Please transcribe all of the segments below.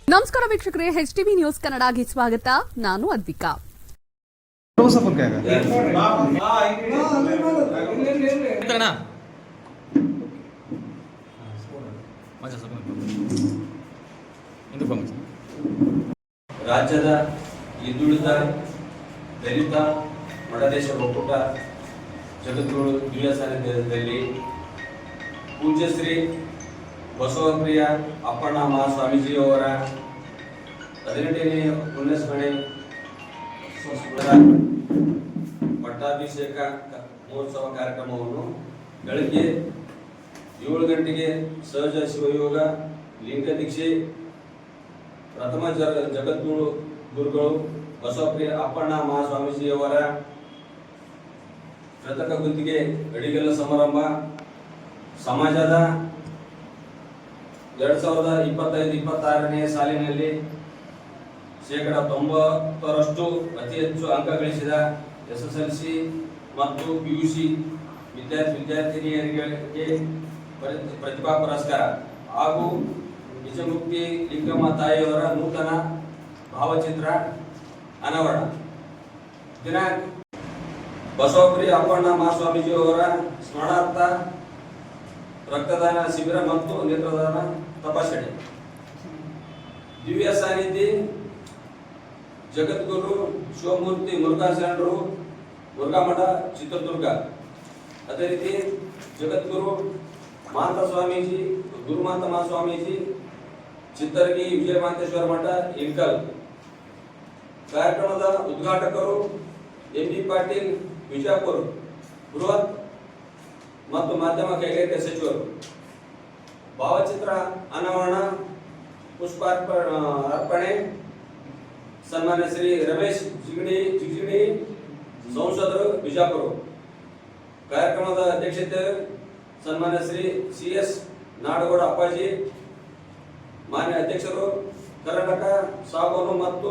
ನಮಸ್ಕಾರ ವೀಕ್ಷಕರೇ, HTV news ಕನ್ನಡಗೆ ಸ್ವಾಗತ. ನಾನು ಅದ್ವಿಕಾ. ರಾಜ್ಯದ ಹಿಂದುಳಿದ ದಲಿತ ಮಡದೇಶ ಒಕ್ಕೂಟ ಜಗದ್ಗುರು ದಿವ್ಯ ಸಾನ್ನಿಧ್ಯದಲ್ಲಿ ಪೂಜ್ಯ ಶ್ರೀ ಬಸವಪ್ರಿಯ ಅಪ್ಪಣ್ಣ ಮಹಾಸ್ವಾಮೀಜಿಯವರ 18ನೇ ಪುಣ್ಯಸ್ಮರಣೆ ಪಟ್ಟಾಭಿಷೇಕ ಮಹೋತ್ಸವ ಕಾರ್ಯಕ್ರಮವನ್ನು ಬೆಳಗ್ಗೆ 7 ಗಂಟೆಗೆ ಸಹಜ ಶಿವಯೋಗ ಲಿಂಗ ದೀಕ್ಷೆ ಪ್ರಥಮ ಜಗದ್ಗುರು ಗುರುಗಳು ಬಸವಪ್ರಿಯ ಅಪ್ಪಣ್ಣ ಮಹಾಸ್ವಾಮೀಜಿಯವರ ಕೃತಕ ಗುತ್ತಿಗೆ ಅಡಿಗಲ್ಲ ಸಮಾರಂಭ ಸಮಾಜದ 2025-26ನೇ ಸಾಲಿನಲ್ಲಿ 90% ಅತಿ ಹೆಚ್ಚು ಅಂಕ ಗಳಿಸಿದ SSLC ಮತ್ತು PUC ವಿದ್ಯಾರ್ಥಿನಿಯರಿಗೆ ಪ್ರತಿಭಾ ಪುರಸ್ಕಾರ ಹಾಗೂ ನಿಜಮುಕ್ತಿ ಲಿಂಗಮ್ಮ ತಾಯಿಯವರ ನೂತನ ಭಾವಚಿತ್ರ ಅನಾವರಣ. ದಿನಾಂಕ ಬಸವಪ್ರಿಯ ಅಪ್ಪಣ್ಣ ಮಹಾಸ್ವಾಮೀಜಿಯವರ ಸ್ಮರಣಾರ್ಥ ರಕ್ತದಾನ ಶಿಬಿರ ಮತ್ತು ನೇತ್ರದಾನ ತಪಾಸಣೆ. ದಿವ್ಯ ಸಾನ್ನಿಧ್ಯ ಜಗದ್ಗುರು ಶಿವಮೂರ್ತಿ ಮುರುಘಾಶರಣರು ಮುರುಘಾಮಠ ಚಿತ್ರದುರ್ಗ. ಅದೇ ರೀತಿ ಜಗದ್ಗುರು ಮಾಂತ ಸ್ವಾಮೀಜಿ ಗುರುಮಾಂತ ಮಹಾಸ್ವಾಮೀಜಿ ಚಿತ್ತರಗಿ ವಿಜಯಮಾಂತೇಶ್ವರ ಮಠ ಇಳ್ಕಲ್. ಕಾರ್ಯಕ್ರಮದ ಉದ್ಘಾಟಕರು MB ಪಾಟೀಲ್ ವಿಜಯಪುರ ಬೃಹತ್ ಮತ್ತು ಮಾಧ್ಯಮ ಕೈಗಾರಿಕೆ ಸಚಿವರು. ಭಾವಚಿತ್ರ ಅನಾವರಣ ಪುಷ್ಪಾರ್ಪಣೆ ಸನ್ಮಾನ್ಯ ಶ್ರೀ ರಮೇಶ್ ಜಿಗಣಿ ಸಂಸದರು ಬಿಜಾಪುರ. ಕಾರ್ಯಕ್ರಮದ ಅಧ್ಯಕ್ಷತೆ ಸನ್ಮಾನ್ಯ ಶ್ರೀ CS ನಾಡಗೌಡ ಅಪ್ಪಾಜಿ. ಮಾನ್ಯ ಅಧ್ಯಕ್ಷರು ಕರ್ನಾಟಕ ಸಾಬೂನು ಮತ್ತು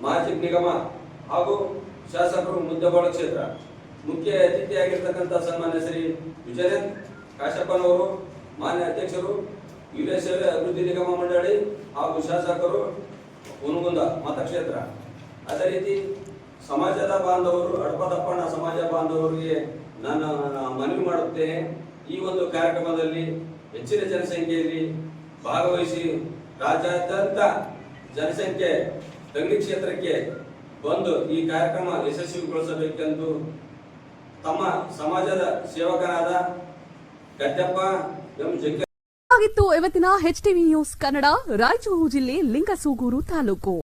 ಮಾಜಿಕ್ ನಿಗಮ ಹಾಗೂ ಶಾಸಕರು ಮುದ್ದಗೋಳ ಕ್ಷೇತ್ರ. ಮುಖ್ಯ ಅತಿಥಿಯಾಗಿರ್ತಕ್ಕಂಥ ಸನ್ಮಾನ್ಯ ಶ್ರೀ ವಿಜಯನ್ ಕಾಶಪ್ಪನವರು, ಮಾನ್ಯ ಅಧ್ಯಕ್ಷರು ವೀರಶೈವ ಅಭಿವೃದ್ಧಿ ನಿಗಮ ಮಂಡಳಿ ಹಾಗೂ ಶಾಸಕರು ಹುನಗುಂದ ಮತಕ್ಷೇತ್ರ. ಅದೇ ರೀತಿ ಸಮಾಜದ ಬಾಂಧವರು, ಅಡಪದಪ್ಪಣ್ಣ ಸಮಾಜ ಬಾಂಧವರಿಗೆ ನಾನು ಮನವಿ ಮಾಡುತ್ತೇನೆ, ಈ ಒಂದು ಕಾರ್ಯಕ್ರಮದಲ್ಲಿ ಹೆಚ್ಚಿನ ಜನಸಂಖ್ಯೆಯಲ್ಲಿ ಭಾಗವಹಿಸಿ ರಾಜ್ಯಾದ್ಯಂತ ಜನಸಂಖ್ಯೆ ತಂಗಿ ಕ್ಷೇತ್ರಕ್ಕೆ ಬಂದು ಈ ಕಾರ್ಯಕ್ರಮ ಯಶಸ್ವಿಗೊಳಿಸಬೇಕೆಂದು ತಮ್ಮ ಸಮಾಜದ ಸೇವಕರಾದ ಗದ್ದೆಪ್ಪ ಆಗಿತ್ತು ಇವತ್ತಿನ HTV ನ್ಯೂಸ್ ಕನ್ನಡ. ರಾಯಚೂರು ಜಿಲ್ಲೆ ಲಿಂಗಸೂಗೂರು ತಾಲೂಕು.